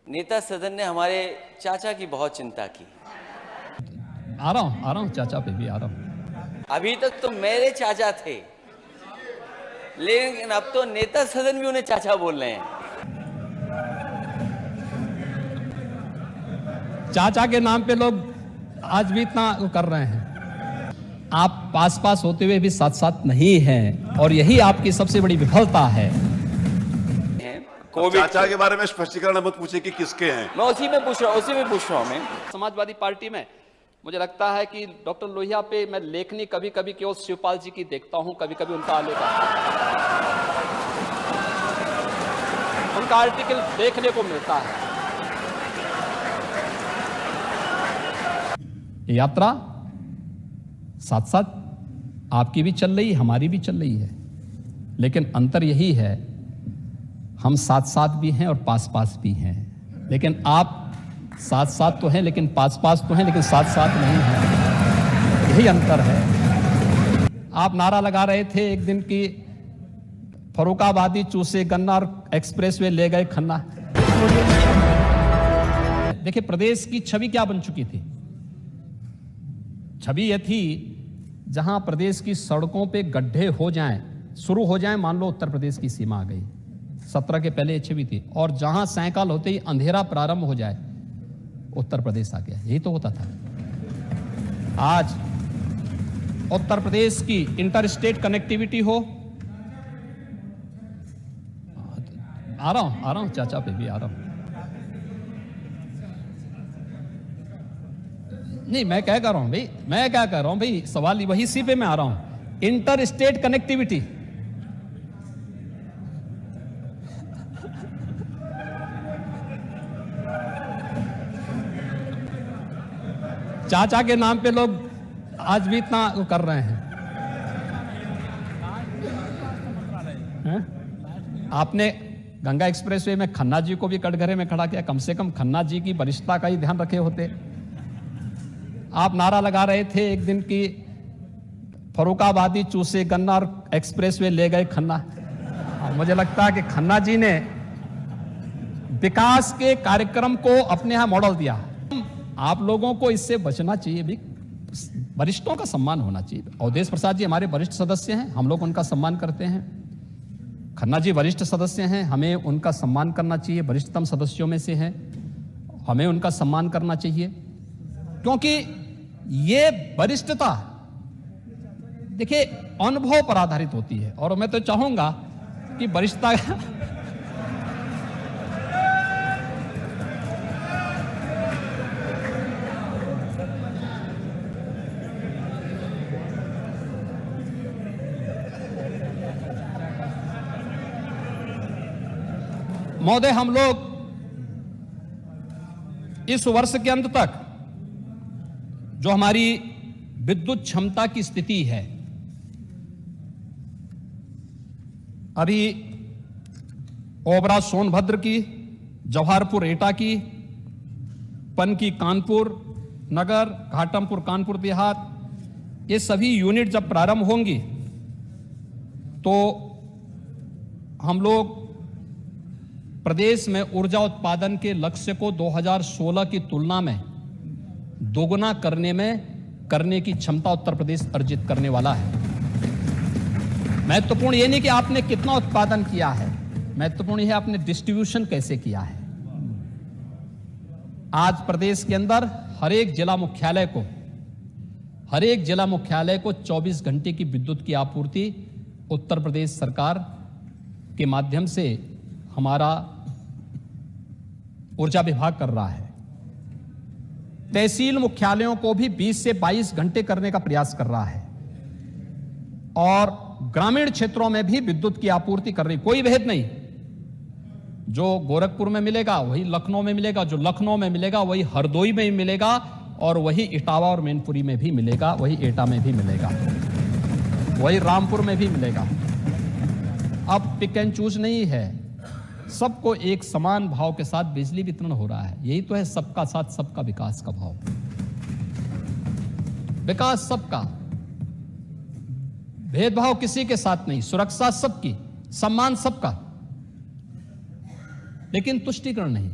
नेता सदन ने हमारे चाचा की बहुत चिंता की। आ रहा हूँ चाचा पे भी आ रहा हूँ। अभी तक तो मेरे चाचा थे, लेकिन अब तो नेता सदन भी उन्हें चाचा बोल रहे हैं। चाचा के नाम पे लोग आज भी इतना कर रहे हैं। आप पास होते हुए भी साथ साथ नहीं हैं, और यही आपकी सबसे बड़ी विफलता है। चाचा के बारे में स्पष्टीकरण मत पूछे कि किसके हैं। मैं उसी में पूछ रहा हूँ मैं। समाजवादी पार्टी में मुझे लगता है कि डॉक्टर लोहिया पे मैं लेखनी कभी कभी केवल शिवपाल जी की देखता हूं, कभी कभी उनका आलेख उनका आर्टिकल देखने को मिलता है। यात्रा साथ साथ आपकी भी चल रही, हमारी भी चल रही है, लेकिन अंतर यही है, हम साथ साथ भी हैं और पास पास भी हैं। लेकिन आप साथ साथ तो हैं, लेकिन पास पास तो हैं, लेकिन साथ साथ नहीं हैं। यही अंतर है। आप नारा लगा रहे थे एक दिन की, फर्रुखाबादी चूसे गन्ना और एक्सप्रेसवे ले गए खन्ना। देखिए, प्रदेश की छवि क्या बन चुकी थी। छवि यह थी, जहां प्रदेश की सड़कों पे गड्ढे हो जाएं, शुरू हो जाएं, मान लो उत्तर प्रदेश की सीमा आ गई। 17 के पहले छवि थी। और जहां सायकाल होते ही अंधेरा प्रारंभ हो जाए, उत्तर प्रदेश आ गया। यही तो होता था। आज उत्तर प्रदेश की इंटर स्टेट कनेक्टिविटी हो, आ रहा हूं चाचा पे भी आ रहा हूं। नहीं, मैं क्या कह रहा हूं भाई, सवाल वही सी पे मैं आ रहा हूं। इंटर स्टेट कनेक्टिविटी, चाचा के नाम पे लोग आज भी इतना कर रहे हैं। आपने गंगा एक्सप्रेसवे में खन्ना जी को भी कटघरे में खड़ा किया। कम से कम खन्ना जी की वरिष्ठता का ही ध्यान रखे होते। आप नारा लगा रहे थे एक दिन की, फर्रुखाबादी चूसे गन्ना और एक्सप्रेसवे ले गए खन्ना। मुझे लगता है कि खन्ना जी ने विकास के कार्यक्रम को अपने यहां मॉडल दिया। आप लोगों को इससे बचना चाहिए भी, वरिष्ठों का सम्मान होना चाहिए। अवधेश प्रसाद जी हमारे वरिष्ठ सदस्य हैं, हम लोग उनका सम्मान करते हैं। खन्ना जी वरिष्ठ सदस्य हैं, हमें उनका सम्मान करना चाहिए। वरिष्ठतम सदस्यों में से हैं, हमें उनका सम्मान करना चाहिए, क्योंकि ये वरिष्ठता देखिए अनुभव पर आधारित होती है। और मैं तो चाहूंगा कि वरिष्ठता महोदय, हम लोग इस वर्ष के अंत तक जो हमारी विद्युत क्षमता की स्थिति है, अभी ओबरा सोनभद्र की, जवाहरपुर एटा की, पन की कानपुर नगर, घाटमपुर कानपुर देहात, ये सभी यूनिट जब प्रारंभ होंगी तो हम लोग प्रदेश में ऊर्जा उत्पादन के लक्ष्य को 2016 की तुलना में दोगुना करने की क्षमता उत्तर प्रदेश अर्जित करने वाला है। महत्वपूर्ण ये नहीं कि आपने कितना उत्पादन किया है, महत्वपूर्ण यह आपने डिस्ट्रीब्यूशन कैसे किया है। आज प्रदेश के अंदर हर एक जिला मुख्यालय को 24 घंटे की विद्युत की आपूर्ति उत्तर प्रदेश सरकार के माध्यम से हमारा ऊर्जा विभाग कर रहा है। तहसील मुख्यालयों को भी 20 से 22 घंटे करने का प्रयास कर रहा है, और ग्रामीण क्षेत्रों में भी विद्युत की आपूर्ति कर रही। कोई भेद नहीं, जो गोरखपुर में मिलेगा वही लखनऊ में मिलेगा, जो लखनऊ में मिलेगा वही हरदोई में भी मिलेगा, और वही इटावा और मैनपुरी में भी मिलेगा, वही एटा में भी मिलेगा, वही रामपुर में भी मिलेगा। अब पिक एंड चूज नहीं है, सबको एक समान भाव के साथ बिजली वितरण हो रहा है। यही तो है सबका साथ सबका विकास का भाव। विकास सबका, भेदभाव किसी के साथ नहीं, सुरक्षा सबकी, सम्मान सबका, लेकिन तुष्टीकरण नहीं।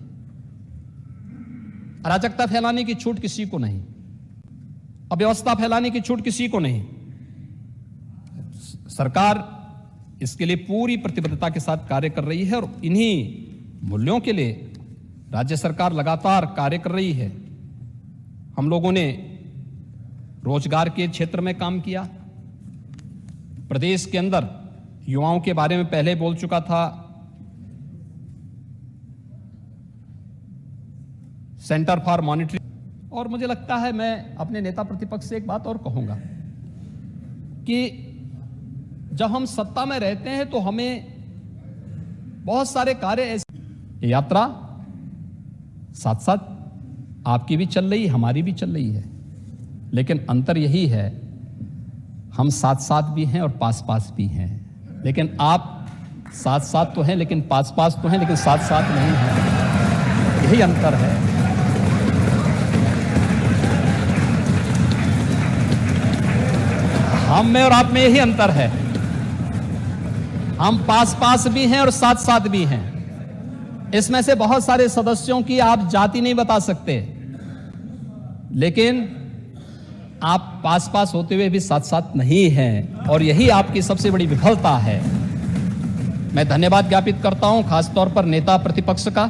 अराजकता फैलाने की छूट किसी को नहीं, अव्यवस्था फैलाने की छूट किसी को नहीं। सरकार इसके लिए पूरी प्रतिबद्धता के साथ कार्य कर रही है और इन्हीं मूल्यों के लिए राज्य सरकार लगातार कार्य कर रही है। हम लोगों ने रोजगार के क्षेत्र में काम किया। प्रदेश के अंदर युवाओं के बारे में पहले बोल चुका था। सेंटर फॉर मॉनिटरिंग, और मुझे लगता है मैं अपने नेता प्रतिपक्ष से एक बात और कहूंगा कि जब हम सत्ता में रहते हैं तो हमें बहुत सारे कार्य ऐसे, यात्रा साथ साथ आपकी भी चल रही, हमारी भी चल रही है, लेकिन अंतर यही है हम साथ साथ भी हैं और पास पास भी हैं। लेकिन आप साथ साथ तो हैं लेकिन पास पास तो हैं लेकिन साथ साथ नहीं हैं, यही अंतर है। हम में और आप में यही अंतर है। हम पास पास भी हैं और साथ साथ भी हैं। इसमें से बहुत सारे सदस्यों की आप जाति नहीं बता सकते, लेकिन आप पास पास होते हुए भी साथ साथ नहीं हैं, और यही आपकी सबसे बड़ी विफलता है। मैं धन्यवाद ज्ञापित करता हूं खासतौर पर नेता प्रतिपक्ष का।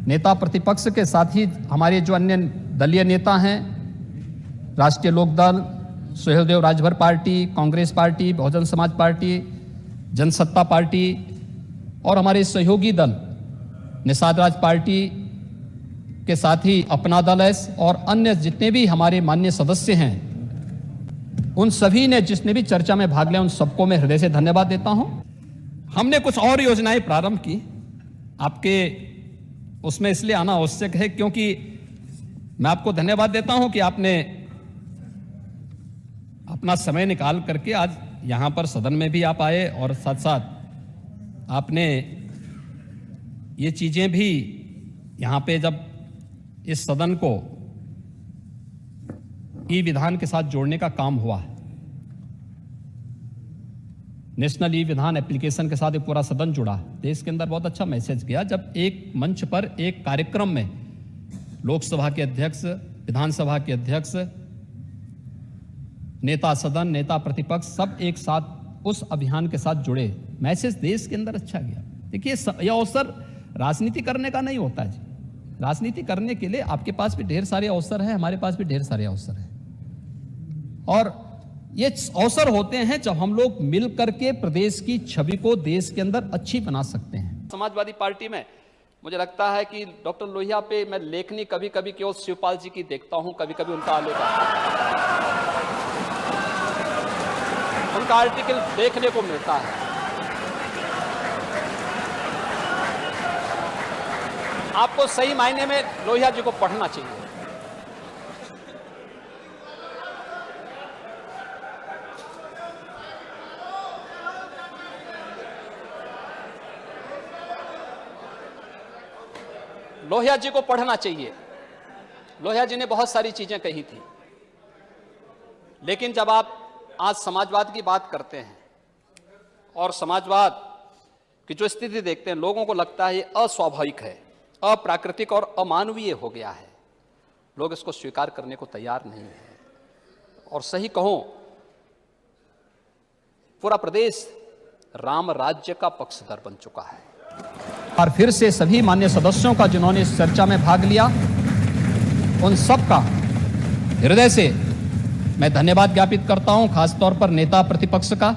नेता प्रतिपक्ष के साथ ही हमारे जो अन्य दलीय नेता हैं, राष्ट्रीय Lokdal, Suheldev Rajbhar party, Congress party, Bahujan Samaj party, Jansatta party और हमारे सहयोगी दल निषाद राज पार्टी के साथ ही अपना दल है और अन्य जितने भी हमारे माननीय सदस्य हैं, उन सभी ने जिसने भी चर्चा में भाग लिया उन सबको मैं हृदय से धन्यवाद देता हूं। हमने कुछ और योजनाएं प्रारंभ की, आपके उसमें इसलिए आना आवश्यक है क्योंकि मैं आपको धन्यवाद देता हूं कि आपने अपना समय निकाल करके आज यहां पर सदन में भी आप आए और साथ साथ आपने ये चीजें भी यहां पे जब इस सदन को ई विधान के साथ जोड़ने का काम हुआ है, नेशनल ई विधान एप्लीकेशन के साथ ये पूरा सदन जुड़ा, देश के अंदर बहुत अच्छा मैसेज गया जब एक मंच पर एक कार्यक्रम में लोकसभा के अध्यक्ष, विधानसभा के अध्यक्ष, नेता सदन, नेता प्रतिपक्ष सब एक साथ उस अभियान के साथ जुड़े, मैसेज देश के अंदर अच्छा गया। देखिए यह अवसर राजनीति करने का नहीं होता है जी। राजनीति करने के लिए आपके पास भी ढेर सारे अवसर हैं, हमारे पास भी ढेर सारे अवसर हैं, और ये अवसर होते हैं जब हम लोग मिल करके प्रदेश की छवि को देश के अंदर अच्छी बना सकते हैं। समाजवादी पार्टी में मुझे लगता है कि डॉक्टर लोहिया पे मैं लेखनी कभी कभी केवल शिवपाल जी की देखता हूं, कभी कभी उनका आलेख, उनका आर्टिकल देखने को मिलता है। आपको सही मायने में लोहिया जी को पढ़ना चाहिए। लोहिया जी को पढ़ना चाहिए। लोहिया जी ने बहुत सारी चीजें कही थी, लेकिन जब आप आज समाजवाद की बात करते हैं और समाजवाद की जो स्थिति देखते हैं, लोगों को लगता है ये अस्वाभाविक है, अप्राकृतिक और अमानवीय हो गया है। लोग इसको स्वीकार करने को तैयार नहीं है, और सही कहूं पूरा प्रदेश राम राज्य का पक्षधर बन चुका है। और फिर से सभी मान्य सदस्यों का जिन्होंने इस चर्चा में भाग लिया, उन सब का हृदय से मैं धन्यवाद ज्ञापित करता हूं खासतौर पर नेता प्रतिपक्ष का।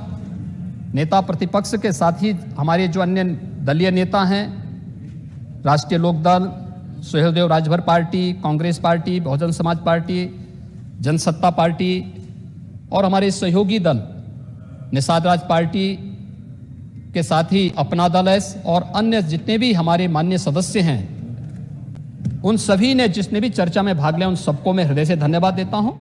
नेता प्रतिपक्ष के साथ ही हमारे जो अन्य दलीय नेता हैं, राष्ट्रीय Lokdal, Suheldev Rajbhar party, Congress party, Bahujan Samaj party, Jansatta party और हमारे सहयोगी दल निषाद राज पार्टी के साथ ही अपना दल है और अन्य जितने भी हमारे माननीय सदस्य हैं, उन सभी ने जिसने भी चर्चा में भाग लिया उन सबको मैं हृदय से धन्यवाद देता हूं।